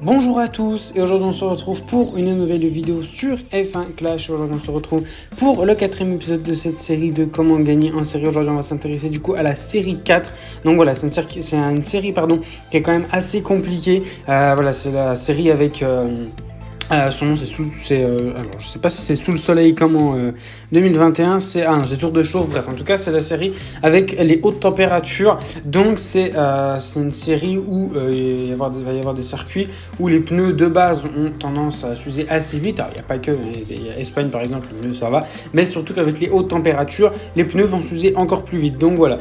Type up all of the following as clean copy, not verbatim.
Bonjour à tous et aujourd'hui on se retrouve pour une nouvelle vidéo sur F1 Clash. Aujourd'hui on se retrouve pour le 4e épisode de cette série de comment gagner en série. Aujourd'hui on va s'intéresser du coup à la série 4. Donc voilà, c'est une série qui est quand même assez compliquée. Voilà, c'est la série avec... son nom alors je sais pas si c'est Sous le soleil comme en 2021, c'est Tour de chauffe, bref en tout cas c'est la série avec les hautes températures. Donc c'est une série où il va y avoir des circuits où les pneus de base ont tendance à s'user assez vite. Alors il n'y a pas que, il y a Espagne par exemple, les pneus ça va, mais surtout qu'avec les hautes températures les pneus vont s'user encore plus vite. Donc voilà,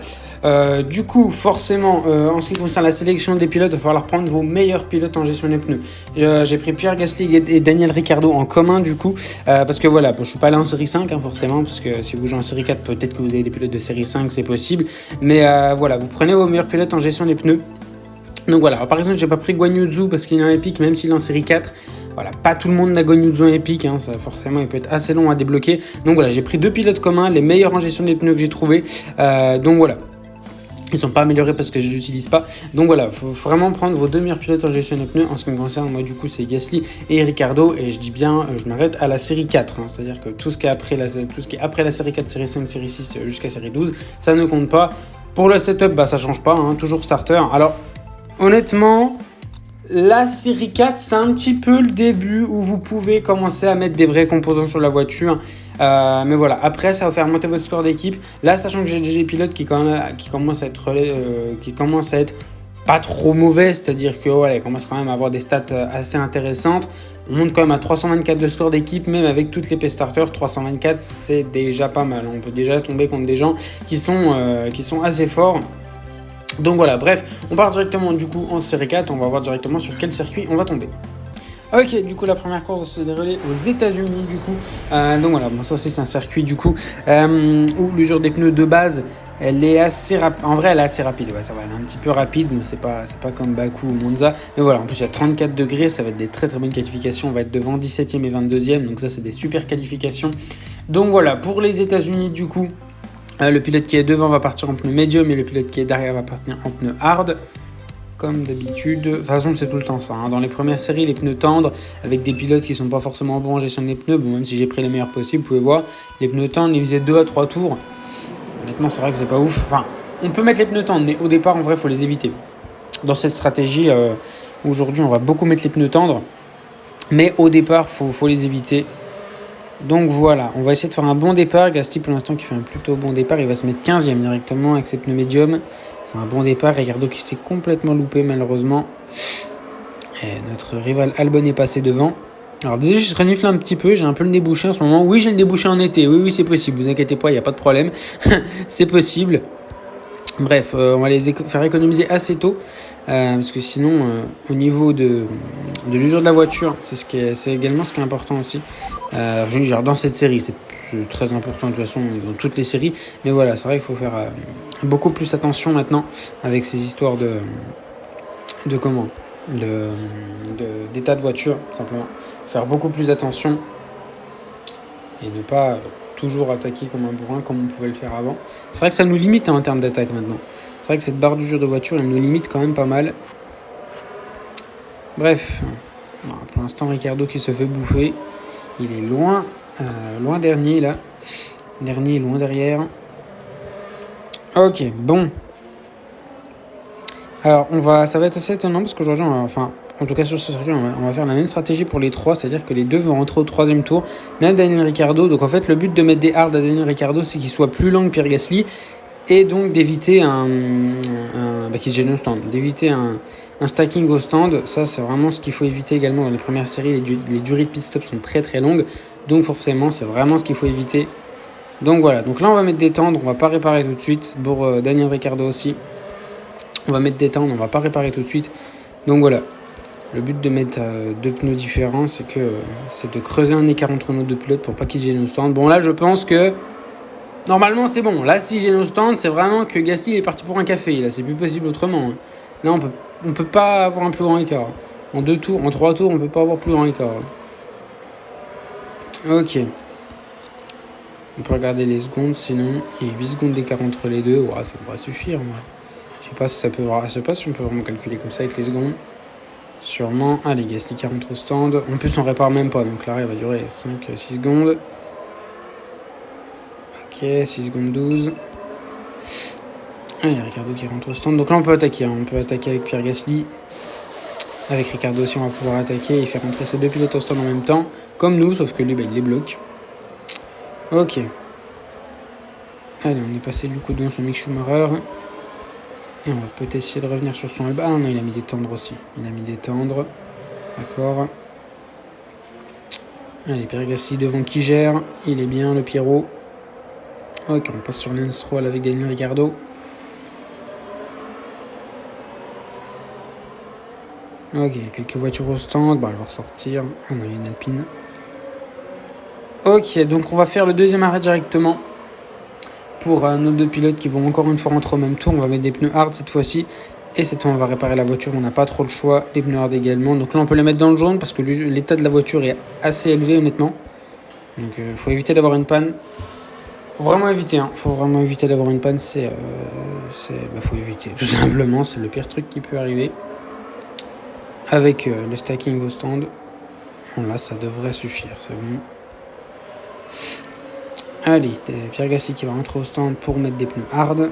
du coup forcément en ce qui concerne la sélection des pilotes, il va falloir prendre vos meilleurs pilotes en gestion des pneus. J'ai pris Pierre Gasly et Daniel Ricciardo en commun du coup, parce que voilà, bon, je suis pas allé en série 5 forcément, parce que si vous jouez en série 4 peut-être que vous avez des pilotes de série 5, c'est possible, mais voilà, vous prenez vos meilleurs pilotes en gestion des pneus. Donc voilà, alors, par exemple j'ai pas pris Guan Yu Zhou parce qu'il est en épique, même s'il est en série 4. Voilà, pas tout le monde n'a Guan Yu Zhou en épique, ça, forcément il peut être assez long à débloquer. Donc voilà, j'ai pris 2 pilotes communs, les meilleurs en gestion des pneus que j'ai trouvé. Donc voilà, ils sont pas améliorés parce que je l'utilise pas. Donc voilà, faut vraiment prendre vos 2 meilleurs pilotes en gestion des pneus. En ce qui me concerne, moi du coup c'est Gasly et Ricciardo. Et je dis bien, je m'arrête à la série 4. C'est-à-dire que tout ce qui est après la série 4, série 5, série 6 jusqu'à série 12, ça ne compte pas. Pour le setup, ça change pas, toujours starter. Alors honnêtement, la série 4, c'est un petit peu le début où vous pouvez commencer à mettre des vrais composants sur la voiture. Mais voilà, après ça va faire monter votre score d'équipe. Là, sachant que j'ai des pilotes qui commencent à être pas trop mauvais, c'est-à-dire que voilà, ils commencent quand même à avoir des stats assez intéressantes. On monte quand même à 324 de score d'équipe, même avec toutes les P-Starters. 324, c'est déjà pas mal. On peut déjà tomber contre des gens qui sont assez forts. Donc voilà, bref, on part directement du coup en série 4, on va voir directement sur quel circuit on va tomber. Ok, du coup la première course va se dérouler aux États-Unis du coup. Donc voilà, bon, ça aussi c'est un circuit du coup où l'usure des pneus de base, elle est assez rapide. En vrai, elle est assez rapide. Ouais, ça va, elle est un petit peu rapide, mais c'est pas comme Bakou ou Monza. Mais voilà, en plus il y a 34 degrés, ça va être des très très bonnes qualifications. On va être devant 17e et 22e, donc ça c'est des super qualifications. Donc voilà, pour les États-Unis du coup. Le pilote qui est devant va partir en pneu médium et le pilote qui est derrière va partir en pneu hard. Comme d'habitude, de toute façon c'est tout le temps ça. Dans les premières séries, les pneus tendres avec des pilotes qui sont pas forcément bons en gestion des pneus. Bon, même si j'ai pris les meilleurs possibles, vous pouvez voir, les pneus tendres, ils faisaient 2 à 3 tours. Honnêtement, c'est vrai que c'est pas ouf. Enfin, on peut mettre les pneus tendres, mais au départ, en vrai, il faut les éviter. Dans cette stratégie, aujourd'hui, on va beaucoup mettre les pneus tendres, mais au départ, faut les éviter. Donc voilà, on va essayer de faire un bon départ. Gasly pour l'instant qui fait un plutôt bon départ, il va se mettre 15e directement avec ses pneus médiums. C'est un bon départ. Ricciardo qui s'est complètement loupé malheureusement. Et notre rival Albon est passé devant. Alors déjà je renifle un petit peu, j'ai un peu le nez bouché en ce moment. Oui, j'ai le nez bouché en été, oui c'est possible, vous inquiétez pas, il n'y a pas de problème. C'est possible. Bref, on va les faire économiser assez tôt, parce que sinon, au niveau de l'usure de la voiture, c'est également ce qui est important aussi. Genre dans cette série, c'est très important de toute façon dans toutes les séries, mais voilà, c'est vrai qu'il faut faire beaucoup plus attention maintenant avec ces histoires d'état de voiture, simplement. Faire beaucoup plus attention et ne pas toujours attaquer comme un bourrin comme on pouvait le faire avant. C'est vrai que ça nous limite en termes d'attaque maintenant. C'est vrai que cette barre d'usure de voiture, elle nous limite quand même pas mal. Bref, pour l'instant Ricciardo qui se fait bouffer. Il est loin dernier là. Dernier loin derrière. Ok, bon. Alors ça va être assez étonnant parce qu'aujourd'hui, en tout cas sur ce circuit, on va faire la même stratégie pour les 3, c'est-à-dire que les 2 vont rentrer au 3e tour, même Daniel Ricciardo. Donc en fait, le but de mettre des hards à Daniel Ricciardo, c'est qu'il soit plus lent que Pierre Gasly, et donc d'éviter qu'il se gêne au stand, d'éviter un stacking au stand. Ça, c'est vraiment ce qu'il faut éviter également dans les premières séries. Les durées de pit stop sont très très longues, donc forcément, c'est vraiment ce qu'il faut éviter. Donc voilà, donc là, on va mettre des tendres, on va pas réparer tout de suite, pour Daniel Ricciardo aussi. On va mettre des tendres, on va pas réparer tout de suite. Donc voilà. Le but de mettre 2 pneus différents, c'est de creuser un écart entre nos 2 pilotes pour pas qu'ils se gênent au stand. Bon là, je pense que normalement c'est bon. Là, si gêne au stand, c'est vraiment que Gasly est parti pour un café. Là, c'est plus possible autrement. Là, on peut pas avoir un plus grand écart. En 3 tours, on peut pas avoir plus grand écart. Ok. On peut regarder les secondes, sinon il y a 8 secondes d'écart entre les deux. Ça devrait suffire. Moi. Je sais pas si on peut vraiment calculer comme ça avec les secondes. Sûrement. Allez, Gasly qui rentre au stand. En plus, on répare même pas, donc l'arrêt va durer 5-6 secondes. Ok, 6 secondes 12. Allez, Ricardo qui rentre au stand. Donc là, on peut attaquer. On peut attaquer avec Pierre Gasly. Avec Ricardo aussi, on va pouvoir attaquer et faire rentrer ces deux pilotes au stand en même temps. Comme nous, sauf que lui, il les bloque. Ok. Allez, on est passé du coup devant son Mick Schumacher. Et on va peut-être essayer de revenir sur son Alba. Ah non, il a mis des tendres aussi. Il a mis des tendres. D'accord. Allez, Pierre Gasly devant qui gère. Il est bien, le Pierrot. Ok, on passe sur Lance Stroll avec Daniel Ricciardo. Ok, quelques voitures au stand. Bah, elle va ressortir. On a une Alpine. Ok, donc on va faire le deuxième arrêt directement. Pour nos deux pilotes qui vont encore une fois rentrer au même tour. On va mettre des pneus hard cette fois-ci. Et cette fois, on va réparer la voiture. On n'a pas trop le choix. Des pneus hard également. Donc là, on peut les mettre dans le jaune parce que l'état de la voiture est assez élevé, honnêtement. Donc, il faut éviter d'avoir une panne. Faut vraiment éviter. Faut vraiment éviter d'avoir une panne. Faut éviter. Tout simplement, c'est le pire truc qui peut arriver. Avec le stacking au stand. Bon, là, ça devrait suffire. C'est bon. Allez, Pierre Gasly qui va rentrer au stand pour mettre des pneus hard.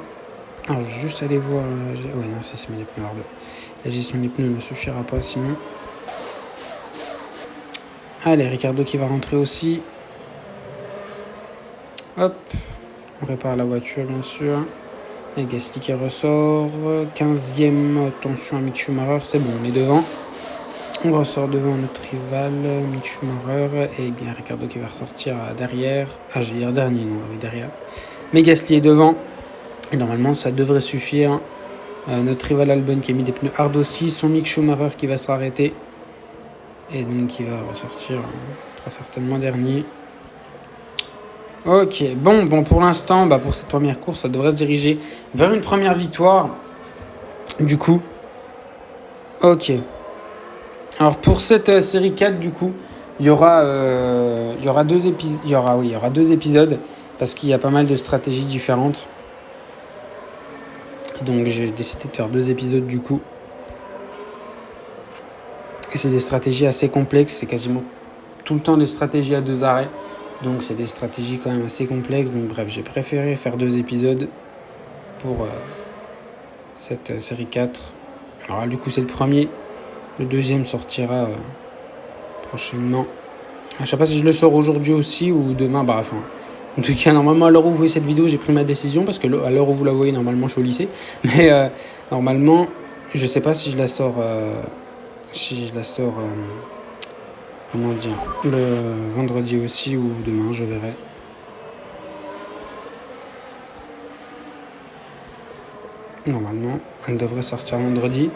Alors, je vais juste aller voir. Ouais, non, c'est les pneus hard. La gestion des pneus ne suffira pas sinon. Allez, Ricardo qui va rentrer aussi. Hop. On répare la voiture, bien sûr. Et Gasly qui ressort. 15e, attention à Mick Schumacher. C'est bon, on est devant. On ressort devant notre rival, Mick Schumacher. Et bien Ricardo qui va ressortir derrière. Ah, j'ai dit dernier, non, avec derrière. Mais Gasly est devant. Et normalement, ça devrait suffire. Notre rival Albon qui a mis des pneus hard aussi. Son Mick Schumacher qui va s'arrêter. Et donc qui va ressortir très certainement dernier. Ok, bon pour l'instant, pour cette première course, ça devrait se diriger vers une première victoire. Du coup, ok. Alors pour cette série 4, du coup, il y aura deux épisodes parce qu'il y a pas mal de stratégies différentes. Donc j'ai décidé de faire 2 épisodes du coup. Et c'est des stratégies assez complexes, c'est quasiment tout le temps des stratégies à 2 arrêts. Donc c'est des stratégies quand même assez complexes. Donc bref, j'ai préféré faire 2 épisodes pour cette série 4. Alors du coup c'est le premier. Le deuxième sortira prochainement. Je sais pas si je le sors aujourd'hui aussi ou demain. En tout cas, normalement à l'heure où vous voyez cette vidéo, j'ai pris ma décision. Parce que à l'heure où vous la voyez, normalement je suis au lycée. Mais normalement, je sais pas si je la sors... comment dire, le vendredi aussi ou demain, je verrai. Normalement, elle devrait sortir vendredi.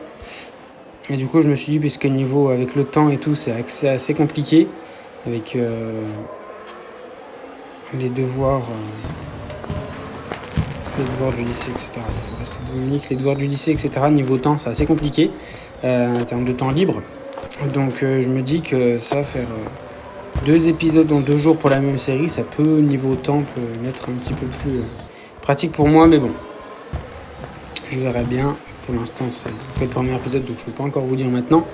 Et du coup, je me suis dit, puisque niveau avec le temps et tout, c'est assez compliqué. Avec les devoirs du lycée, etc. Il faut rester dynamique. Les devoirs du lycée, etc. Niveau temps, c'est assez compliqué en termes de temps libre. Donc je me dis que ça, faire 2 épisodes en 2 jours pour la même série, ça peut, niveau temps, peut être un petit peu plus pratique pour moi, mais bon. Je verrai bien. Pour l'instant, c'est que le premier épisode, donc je ne peux pas encore vous dire maintenant.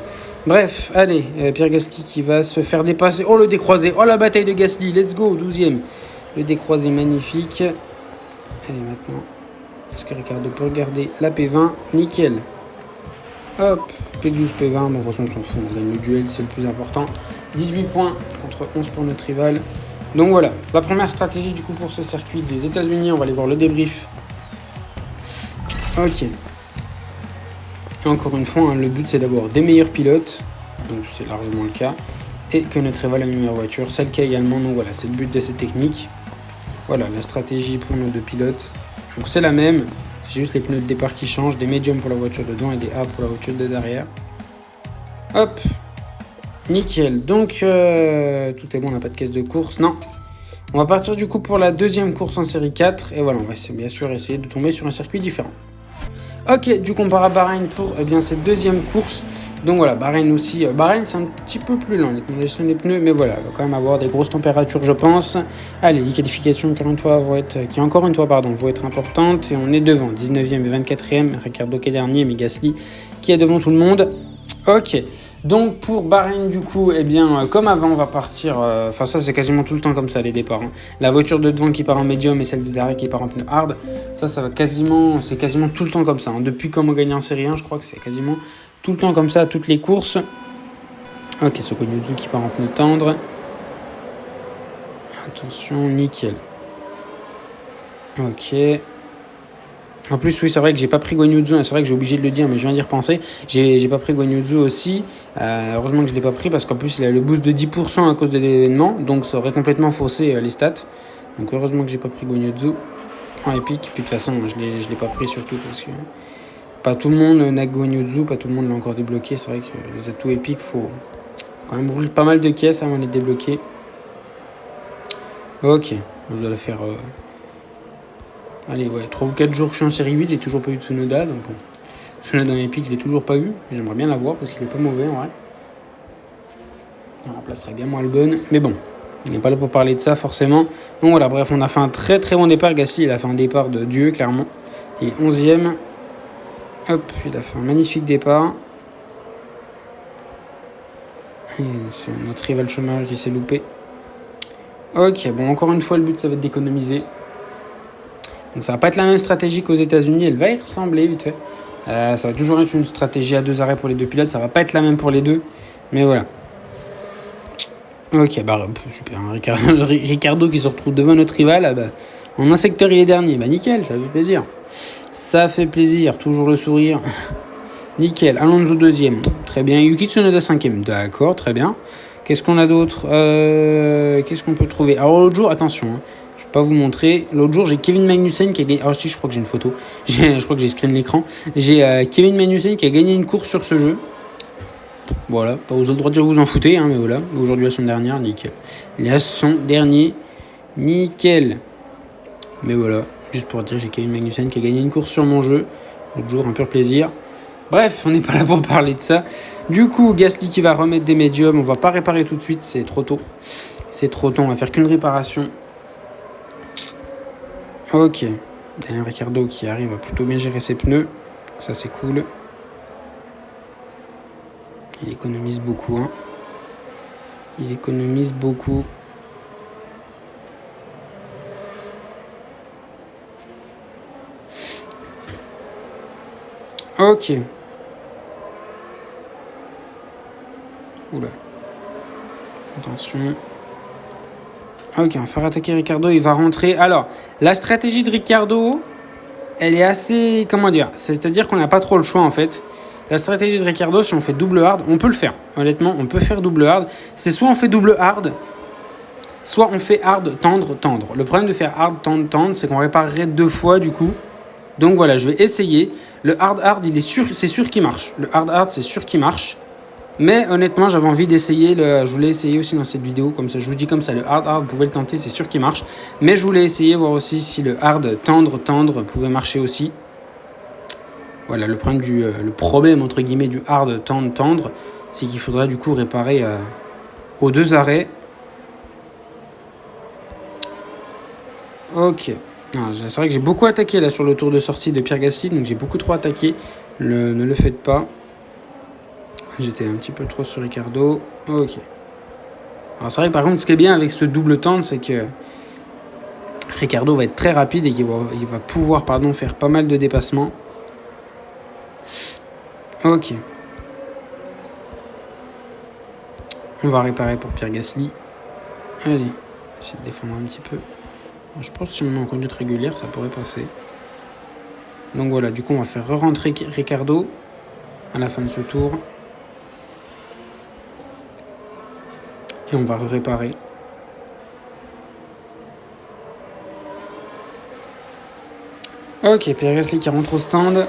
Bref, allez, Pierre Gasly qui va se faire dépasser. Oh, le décroisé. Oh, la bataille de Gasly. Let's go, 12e. Le décroisé magnifique. Allez, maintenant, est-ce que Ricardo peut regarder la P20? Nickel. Hop, P12, P20. Bon, de toute façon, on s'en fout. On gagne le duel, c'est le plus important. 18 points contre 11 pour notre rival. Donc voilà, la première stratégie du coup pour ce circuit des États-Unis. On va aller voir le débrief. Ok. Et encore une fois, le but c'est d'avoir des meilleurs pilotes, donc c'est largement le cas, et que notre rival a une meilleure voiture, c'est le cas également, donc voilà, c'est le but de cette technique. Voilà, la stratégie pour nos 2 pilotes, donc c'est la même, c'est juste les pneus de départ qui changent, des médiums pour la voiture de devant et des A pour la voiture de derrière. Hop, nickel, donc tout est bon, on n'a pas de caisse de course, non. On va partir du coup pour la 2e course en série 4, et voilà, on va bien sûr essayer de tomber sur un circuit différent. Ok, du coup on part à Bahreïn pour cette 2e course. Donc voilà, Bahreïn aussi. Bahreïn c'est un petit peu plus lent, les gestion des pneus, mais voilà, il va quand même avoir des grosses températures je pense. Allez, les qualifications vont être importantes. Et on est devant, 19e et 24e, Ricardo qui est dernier, mais Gasly qui est devant tout le monde. Ok, donc pour Bahreïn du coup, eh bien comme avant on va partir, enfin ça c'est quasiment tout le temps comme ça les départs, hein. La voiture de devant qui part en médium et celle de derrière qui part en pneu hard, ça va quasiment, c'est quasiment tout le temps comme ça, hein. Depuis comment gagner en série 1, je crois que c'est quasiment tout le temps comme ça à toutes les courses. Ok, Sokonuzu qui part en pneu tendre. Attention, nickel. Ok. En plus, oui, c'est vrai que j'ai pas pris Guan Yu Zhou, c'est vrai que j'ai obligé de le dire, mais je viens d'y repenser. J'ai pas pris Guan Yu Zhou aussi. Heureusement que je l'ai pas pris parce qu'en plus, il a le boost de 10% à cause de l'événement, donc ça aurait complètement faussé les stats. Donc heureusement que j'ai pas pris Guan Yu Zhou en épique. Puis de toute façon, je l'ai pas pris surtout parce que pas tout le monde n'a Guan Yu Zhou, pas tout le monde l'a encore débloqué. C'est vrai que les atouts épiques, faut quand même ouvrir pas mal de caisses avant de les débloquer. Ok, on doit faire. Allez, ouais, 3 ou 4 jours que je suis en série 8, j'ai toujours pas eu de Tsunoda. Donc bon, Tsunoda en épique, je l'ai toujours pas eu. J'aimerais bien l'avoir parce qu'il est pas mauvais en vrai. Il remplacerait bien moi Albon. Mais bon, il n'est pas là pour parler de ça forcément. Donc voilà, bref, on a fait un très très bon départ. Gasly, il a fait un départ de Dieu, clairement. Il est 11ème. Hop, il a fait un magnifique départ. Et c'est notre rival Schumacher qui s'est loupé. Ok, bon, encore une fois, le but, ça va être d'économiser. Donc ça va pas être la même stratégie qu'aux États-Unis, elle va y ressembler vite fait. Ça va toujours être une stratégie à 2 arrêts pour les deux pilotes, ça va pas être la même pour les deux, mais voilà. Ok, bah super, hein, Ricardo qui se retrouve devant notre rival, bah, en un secteur il est dernier, bah nickel, ça fait plaisir. Ça fait plaisir, toujours le sourire. Nickel, Alonso 2ème, très bien, Yuki Tsunoda 5ème, d'accord, très bien. Qu'est-ce qu'on a d'autre Qu'est-ce qu'on peut trouver? Alors l'autre jour, attention, hein, je vais pas vous montrer. L'autre jour, j'ai Kevin Magnussen qui a gagné. Ah si, je crois que j'ai une photo. Je crois que j'ai screen l'écran. J'ai Kevin Magnussen qui a gagné une course sur ce jeu. Voilà, pas vous avez le droit de dire vous en foutez, hein, mais voilà. Aujourd'hui, la semaine dernière, nickel. La son dernier, nickel. Mais voilà, juste pour dire, j'ai Kevin Magnussen qui a gagné une course sur mon jeu. L'autre jour, un pur plaisir. Bref, on n'est pas là pour parler de ça. Du coup, Gasly qui va remettre des médiums. On va pas réparer tout de suite, c'est trop tôt. C'est trop tôt, on va faire qu'une réparation. Ok. Daniel Ricciardo qui arrive à plutôt bien gérer ses pneus. Ça, c'est cool. Il économise beaucoup. Hein. Il économise beaucoup. Ok. Oula. Attention. Ok, on va faire attaquer Ricardo, il va rentrer. Alors, la stratégie de Ricardo, elle est assez... Comment dire? C'est-à-dire qu'on n'a pas trop le choix, en fait. La stratégie de Ricardo, si on fait double hard, on peut le faire. Honnêtement, on peut faire double hard. C'est soit on fait double hard, soit on fait hard, tendre, tendre. Le problème de faire hard, tendre, tendre, c'est qu'on réparerait 2 fois, du coup. Donc voilà, je vais essayer. Le hard, il est sûr, c'est sûr qu'il marche. Le hard, c'est sûr qu'il marche. Mais honnêtement, j'avais envie d'essayer, je voulais essayer aussi dans cette vidéo, comme ça, je vous dis comme ça, le hard, vous pouvez le tenter, c'est sûr qu'il marche. Mais je voulais essayer, voir aussi si le hard, tendre, tendre, pouvait marcher aussi. Voilà, le problème, entre guillemets, du hard, tendre, tendre, c'est qu'il faudra du coup réparer aux 2 arrêts. Ok. C'est vrai que j'ai beaucoup attaqué là sur le tour de sortie de Pierre Gasly, donc j'ai beaucoup trop attaqué. Ne le faites pas. J'étais un petit peu trop sur Ricardo. Ok. Alors c'est vrai que par contre, ce qui est bien avec ce double tendre, c'est que Ricardo va être très rapide et qu'il va pouvoir faire pas mal de dépassements. Ok. On va réparer pour Pierre Gasly. Allez, essayer de défendre un petit peu. Je pense que si on met en conduite régulière, ça pourrait passer. Donc voilà, du coup, on va faire re-rentrer Ricardo à la fin de ce tour. Et on va réparer. Ok, Pierre Gasly qui rentre au stand.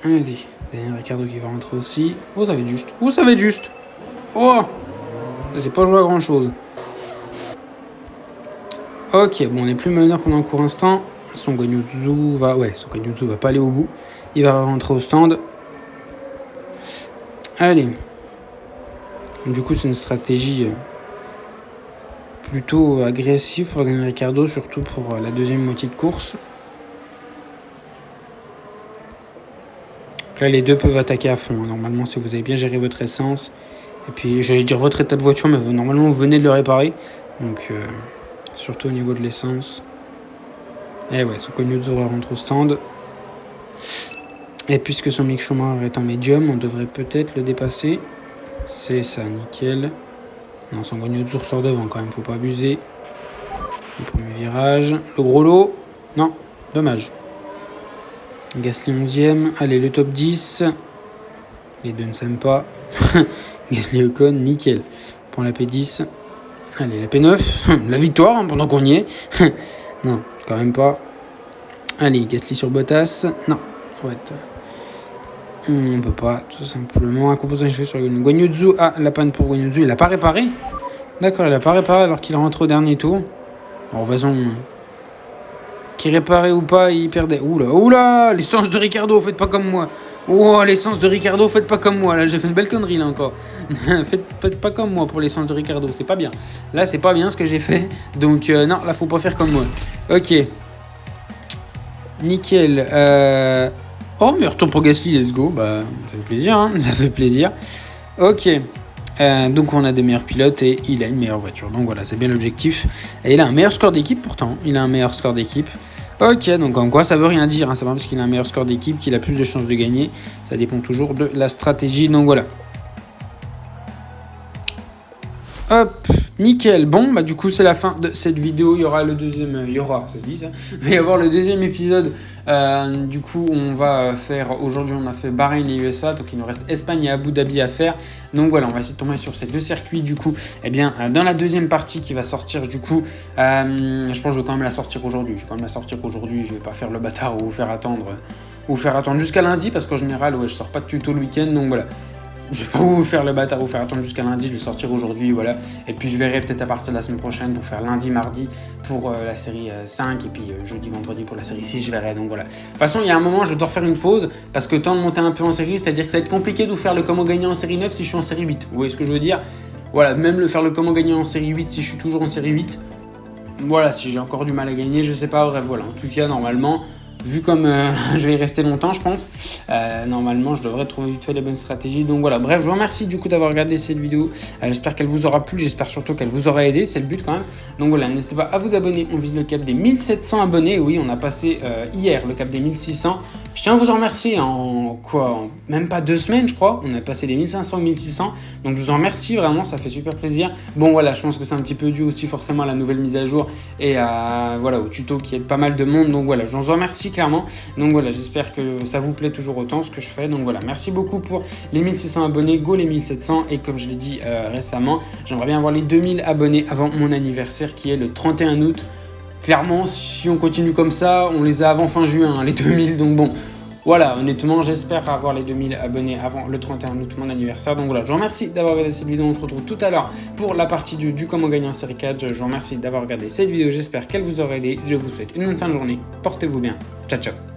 Allez, Daniel Ricciardo qui va rentrer aussi. Oh, ça va être juste. Oh, ça va être juste. Oh, c'est pas joué à grand chose. Ok, bon, on n'est plus meneur pendant un court instant. Son Guan Yu Zhou va pas aller au bout. Il va rentrer au stand. Allez. Du coup, c'est une stratégie plutôt agressive pour Daniel Ricciardo, surtout pour la deuxième moitié de course. Là, les deux peuvent attaquer à fond. Normalement, si vous avez bien géré votre essence. Et puis, j'allais dire votre état de voiture, mais normalement, vous venez de le réparer. Donc, surtout au niveau de l'essence. Et ouais, Sokonyozu rentre au stand. Et puisque son Mick Schumacher est en médium, on devrait peut-être le dépasser. C'est ça, nickel. Non, son Sokonyozu sort devant quand même, faut pas abuser. Le premier virage. Le gros lot. Non, dommage. Gasly 11ème. Allez, le top 10. Les deux ne s'aiment pas. Gasly Ocon, nickel. On prend la P10. Allez, la P9. La victoire, hein, pendant qu'on y est. Non, quand même pas. Allez, Gasly sur Bottas. Non, ouais. On peut pas, tout simplement. Un composant de cheveux sur Guanyu. Ah, la panne pour Guanyu. Il n'a pas réparé. D'accord, il n'a pas réparé alors qu'il rentre au dernier tour. En raison... Qui réparait ou pas, il perdait. Oula, l'essence de Ricardo, faites pas comme moi. Oh, l'essence de Ricardo, faites pas comme moi. Là, j'ai fait une belle connerie, là, encore. faites pas comme moi pour l'essence de Ricardo, c'est pas bien. Là, c'est pas bien ce que j'ai fait. Donc, non, là, faut pas faire comme moi. Ok. Nickel. Oh, meilleur tour pour Gasly, let's go. Bah, ça fait plaisir, hein. Ça fait plaisir. Ok. Donc on a des meilleurs pilotes et il a une meilleure voiture. Donc voilà, c'est bien l'objectif. Et il a un meilleur score d'équipe pourtant. Il a un meilleur score d'équipe. Ok, donc en quoi ça veut rien dire. Hein. C'est pas parce qu'il a un meilleur score d'équipe qu'il a plus de chances de gagner. Ça dépend toujours de la stratégie. Donc voilà. Hop, nickel. Bon, bah du coup c'est la fin de cette vidéo. Il y aura le deuxième, ça se dit ça. Il va y avoir le deuxième épisode. Du coup, on va faire aujourd'hui, on a fait Bahreïn et USA, donc il nous reste Espagne et Abu Dhabi à faire. Donc voilà, on va essayer de tomber sur ces deux circuits. Du coup, eh bien, dans la deuxième partie qui va sortir, du coup, je pense que je vais quand même la sortir aujourd'hui. Je vais pas faire le bâtard ou vous faire attendre jusqu'à lundi parce qu'en général, ouais, je sors pas de tuto le week-end, donc voilà. Je vais pas vous faire le bâtard, vous faire attendre jusqu'à lundi, je vais sortir aujourd'hui, voilà. Et puis je verrai peut-être à partir de la semaine prochaine pour faire lundi, mardi pour la série 5 et puis jeudi, vendredi pour la série 6, je verrai. Donc voilà. De toute façon, il y a un moment, je dois refaire une pause parce que temps de monter un peu en série, c'est-à-dire que ça va être compliqué de vous faire le comment gagner en série 9 si je suis en série 8. Vous voyez ce que je veux dire? Voilà, même le faire le comment gagner en série 8 si je suis toujours en série 8. Voilà, si j'ai encore du mal à gagner, je sais pas, bref, voilà. En tout cas, normalement... Vu comme je vais y rester longtemps, je pense, normalement, je devrais trouver vite fait les bonnes stratégies. Donc voilà, bref, je vous remercie du coup d'avoir regardé cette vidéo. J'espère qu'elle vous aura plu, j'espère surtout qu'elle vous aura aidé, c'est le but quand même. Donc voilà, n'hésitez pas à vous abonner, on vise le cap des 1700 abonnés. Oui, on a passé hier le cap des 1600. Je tiens à vous en remercier même pas 2 semaines, je crois. On a passé des 1500 ou 1600. Donc je vous en remercie vraiment, ça fait super plaisir. Bon voilà, je pense que c'est un petit peu dû aussi forcément à la nouvelle mise à jour et voilà, au tuto qui aide pas mal de monde. Donc voilà, je vous en remercie clairement. Donc voilà, j'espère que ça vous plaît toujours autant ce que je fais. Donc voilà, merci beaucoup pour les 1600 abonnés, go les 1700. Et comme je l'ai dit récemment, j'aimerais bien avoir les 2000 abonnés avant mon anniversaire qui est le 31 août. Clairement, si on continue comme ça, on les a avant fin juin, hein, les 2000. Donc bon, voilà, honnêtement, j'espère avoir les 2000 abonnés avant le 31 août, mon anniversaire. Donc voilà, je vous remercie d'avoir regardé cette vidéo. On se retrouve tout à l'heure pour la partie du comment gagner en série 4. Je vous remercie d'avoir regardé cette vidéo. J'espère qu'elle vous aura aidé. Je vous souhaite une bonne fin de journée. Portez-vous bien. Ciao, ciao.